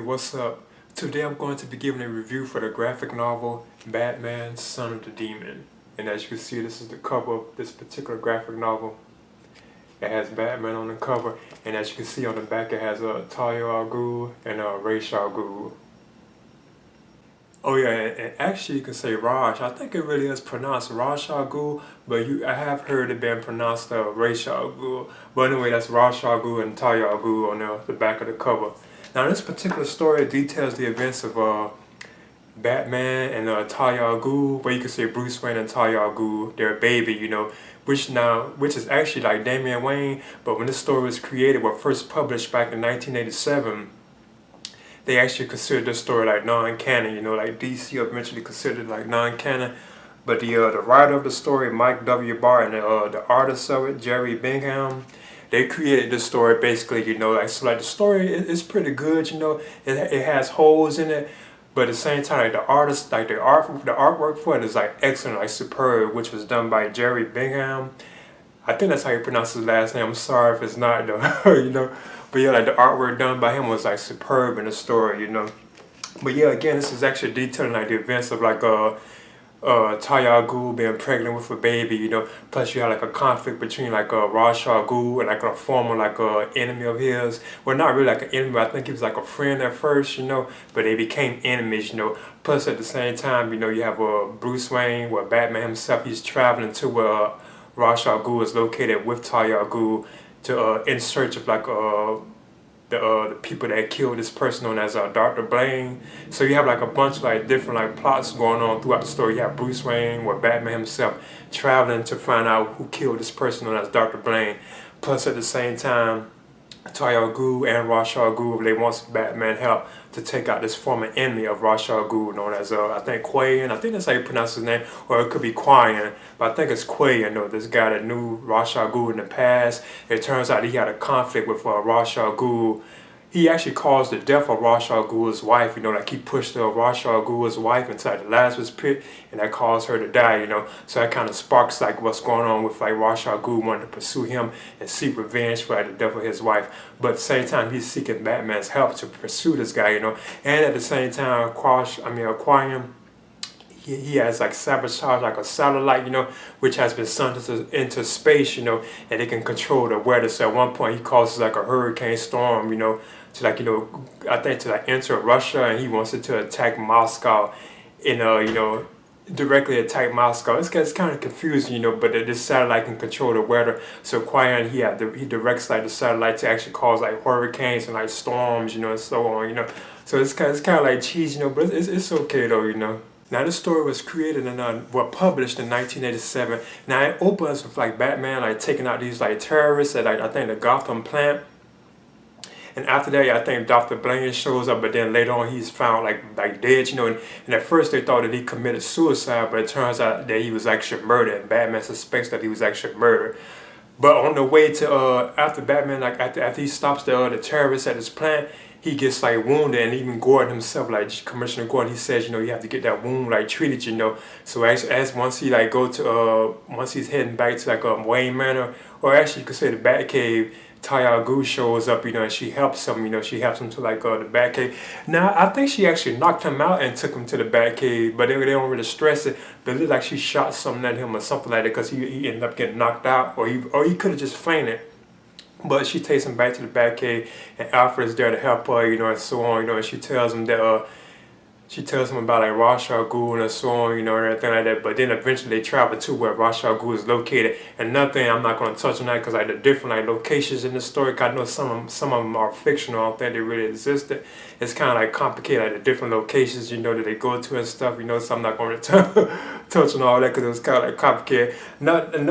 What's up? Today I'm going to be giving a review for the graphic novel Batman Son of the Demon. And as you can see, this is the cover of this particular graphic novel. It has Batman on the cover, and as you can see on the back it has Talia Ghul and Ra's al Ghul. Oh yeah, and actually you can say Raj. I think it really is pronounced Ra's al Ghul, but I have heard it being pronounced Ra's al Ghul. But anyway, that's Ra's al Ghul and Talia al Ghul on the back of the cover. Now this particular story details the events of Batman and Talia al Ghul, where you can say Bruce Wayne and Talia al Ghul, their baby, which is actually like Damian Wayne. But when this story was created, first published back in 1987. They actually considered this story like non-canon, like DC eventually considered it like non-canon. But the writer of the story, Mike W. Barr, and the artist of it, Jerry Bingham, they created this story basically, so like the story is pretty good, it has holes in it, but at the same time, like the artist, like the artwork for it is like excellent, like superb, which was done by Jerry Bingham. I think that's how you pronounce his last name. I'm sorry if it's not though, But yeah, like the artwork done by him was like superb in the story, But yeah, again, this is actually detailing like the events of like Talia al Ghul being pregnant with a baby, Plus you had like a conflict between like Ra's al Ghul and like a former like enemy of his. Well, not really like an enemy. I think he was like a friend at first, But they became enemies, Plus at the same time, you have Bruce Wayne, where Batman himself, he's traveling to where Ra's al Ghul is located with Talia al Ghul to in search of like the people that killed this person known as Dr. Blaine. So you have like a bunch of like different like plots going on throughout the story. You have Bruce Wayne, where Batman himself traveling to find out who killed this person known as Dr. Blaine. Plus at the same time, Talia al Ghul and Ra's al Ghul, they want Batman help to take out this former enemy of Ra's al Ghul known as I think Quayan. I think that's how you pronounce his name, or it could be Quayan, but I think it's Quayan though. This guy that knew Ra's al Ghul in the past. It turns out he had a conflict with Ra's al Ghul. He actually caused the death of Ra's al Ghul's wife, like he pushed Ra's al Ghul's wife inside the Lazarus pit, and that caused her to die, So that kind of sparks like what's going on with like Ra's al Ghul wanting to pursue him and seek revenge for like, the death of his wife. But at the same time, he's seeking Batman's help to pursue this guy, And at the same time, Quayan, he has like sabotaged like a satellite, which has been sent into space, and it can control the weather. So at one point he causes like a hurricane storm, to like, I think to like enter Russia, and he wants it to attack Moscow, and directly attack Moscow. It's kind of confusing, but this satellite can control the weather. So Quayan, he directs like the satellite to actually cause like hurricanes and like storms, and so on, So it's kind of like cheese, but it's okay though, Now this story was created and published in 1987. Now it opens with like Batman like taking out these like terrorists at like I think the Gotham plant. And after that, I think Dr. Blaine shows up, but then later on he's found like dead, and at first they thought that he committed suicide, but it turns out that he was actually murdered, and Batman suspects that he was actually murdered. But on the way to after Batman, like after he stops the terrorists at his plant, he gets like wounded, and even Gordon himself, like Commissioner Gordon, he says, you have to get that wound like treated, So as once he like once he's heading back to like Wayne Manor, or actually you could say the Batcave, Talia al Ghul shows up, and she helps him, she helps him to like the Batcave. Now I think she actually knocked him out and took him to the Batcave, but they don't really stress it. But it looks like she shot something at him or something like that, because he ended up getting knocked out, or he could have just fainted. But she takes him back to the Batcave, and Alfred's there to help her, and so on, and she tells him that she tells him about like Ra's al Ghul and so on, and everything like that. But then eventually they travel to where Ra's al Ghul is located. And another thing, I'm not going to touch on that because like the different like locations in the story, cause I know some of them are fictional. I don't think they really existed. It's kind of like complicated, like the different locations, that they go to and stuff, So I'm not going to touch on all that because it was kind of like complicated. Nothing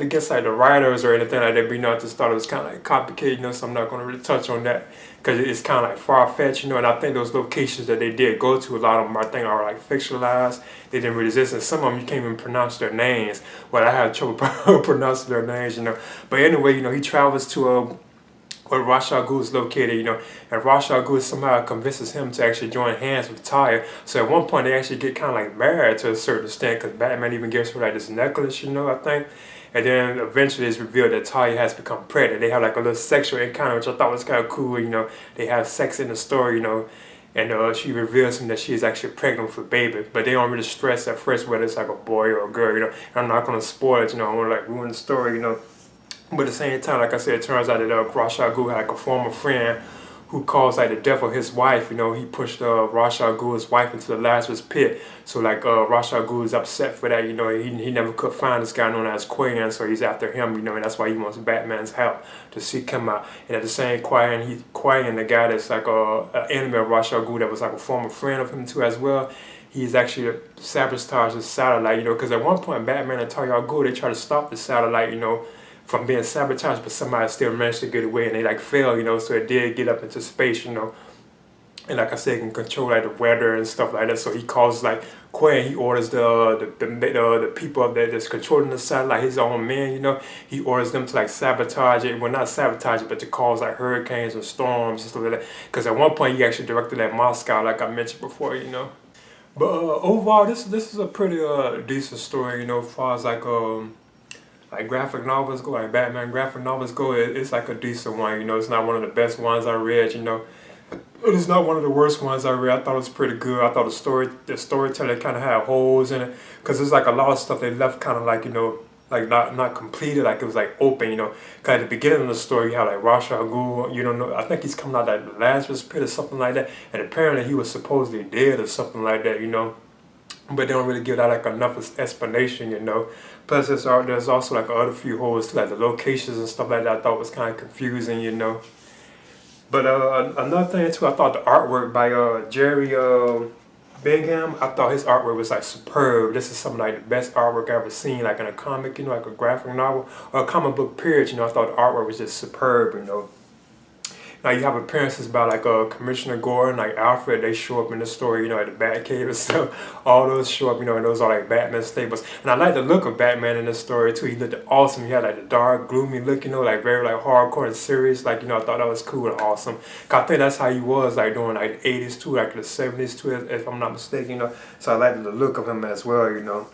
against like the writers or anything like that, but I just thought it was kind of like complicated, So I'm not going to really touch on that because it's kind of like far-fetched, And I think those locations that they did go to, a lot of them I think are like fictionalized. They didn't really exist, and some of them you can't even pronounce their names. Well, I had trouble pronouncing their names, But anyway, he travels to where Ra's al Ghul is located, and Ra's al Ghul somehow convinces him to actually join hands with Talia. So at one point they actually get kind of like married to a certain extent, because Batman even gives her like this necklace, I think. And then eventually it's revealed that Talia has become pregnant. They have like a little sexual encounter, which I thought was kind of cool. They have sex in the story, and she reveals to him that she is actually pregnant with a baby. But they don't really stress at first whether it's like a boy or a girl. I'm not gonna spoil it. I don't want to like ruin the story. But at the same time, like I said, it turns out that Ra's al Ghul had like a former friend who caused like the death of his wife. He pushed Ra's al Ghul's wife into the Lazarus pit. So like Ra's al Ghul is upset for that. He never could find this guy known as Quayan, so he's after him. And that's why he wants Batman's help to seek him out. And at the same Quayan, the guy that's like an enemy of Ra's al Ghul that was like a former friend of him too as well. He's actually sabotaged the satellite. Because at one point Batman and Talia al Ghul, they try to stop the satellite. From being sabotaged, but somebody still managed to get away, and they like fell, so it did get up into space, and like I said, it can control like the weather and stuff like that. So he calls like Quay, he orders the people up there that's controlling the satellite, his own men, he orders them to like sabotage it. Well, not sabotage it, but to cause like hurricanes and storms and stuff like that. Because at one point he actually directed that Moscow, like I mentioned before. But overall, this is a pretty decent story, as far as like graphic novels go, like Batman graphic novels go, it's like a decent one. It's not one of the best ones I read. It's not one of the worst ones I read. I thought it was pretty good. I thought the storytelling kind of had holes in it, because there's like a lot of stuff they left kind of like like not completed, like it was like open. Because at the beginning of the story you have like Ra's al Ghul, I think he's coming out like the Lazarus pit or something like that, and apparently he was supposedly dead or something like that. But they don't really give that like enough explanation. Plus there's also like other few holes to like the locations and stuff like that. I thought was kind of confusing. But another thing too, I thought the artwork by Jerry Bingham, I thought his artwork was like superb. This is some like the best artwork I've ever seen, like in a comic, like a graphic novel or a comic book period. I thought the artwork was just superb. Now you have appearances by like Commissioner Gordon, like Alfred. They show up in the story, at the Batcave and stuff. All those show up, and those are like Batman staples. And I like the look of Batman in this story too. He looked awesome. He had like the dark, gloomy look, like very like hardcore and serious. Like I thought that was cool and awesome. 'Cause I think that's how he was like during like the 80s too, like the 70s too, if I'm not mistaken. So I like the look of him as well.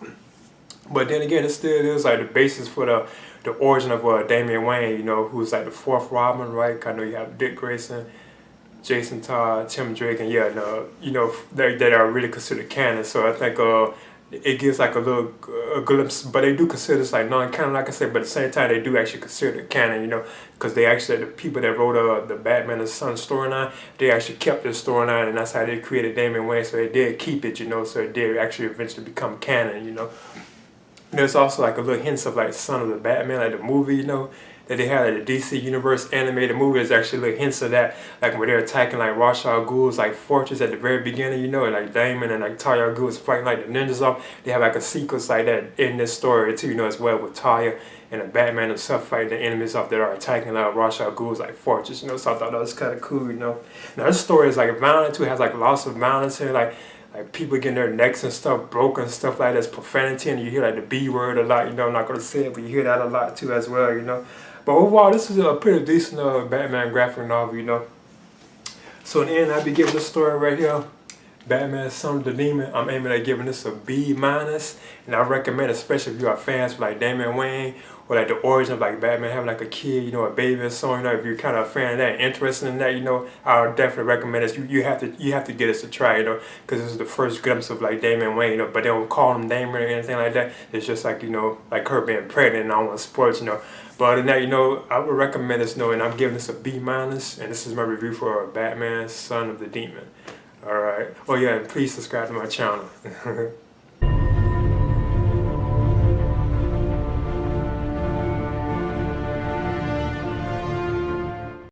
But then again, it still is like the basis for the origin of Damian Wayne, who's like the fourth Robin, right? I know you have Dick Grayson, Jason Todd, Tim Drake, and they are really considered canon. So I think it gives like a glimpse, but they do consider this like non-canon, like I said. But at the same time, they do actually consider it canon, because they actually, the people that wrote the Batman and Son storyline, they actually kept this storyline, and that's how they created Damian Wayne. So they did keep it, so it did actually eventually become canon. There's also like a little hints of like Son of the Batman, like the movie, that they had like the DC Universe animated movie. There's actually little hints of that, like when they're attacking like Ra's al Ghul's like fortress at the very beginning, and like Damon and like Talia al Ghul is fighting like the ninjas off. They have like a sequence like that in this story too, as well, with Talia and the Batman himself fighting the enemies off that are attacking like Ra's al Ghul's like fortress, So I thought that was kind of cool, Now this story is like violent too. It has like lots of violence here, like people getting their necks and stuff broken and stuff like that. It's profanity, and you hear like the B word a lot. I'm not gonna say it, but you hear that a lot too as well. But overall, this is a pretty decent Batman graphic novel. So in the end, I'll be giving this story right here, Batman Son of the Demon. I'm aiming at giving this a B minus, and I recommend, especially if you are fans of like Damian Wayne, or like the origin of like Batman having like a kid, a baby or so. If you're kind of a fan of that, interested in that, I would definitely recommend this. You have to get this a try, because this is the first glimpse of like Damian Wayne, but they don't call him Damian or anything like that. It's just like like her being pregnant, and I don't want to spoil it, But other than that, I would recommend this, and I'm giving this a B minus, and this is my review for Batman Son of the Demon. All right. Oh yeah, and please subscribe to my channel.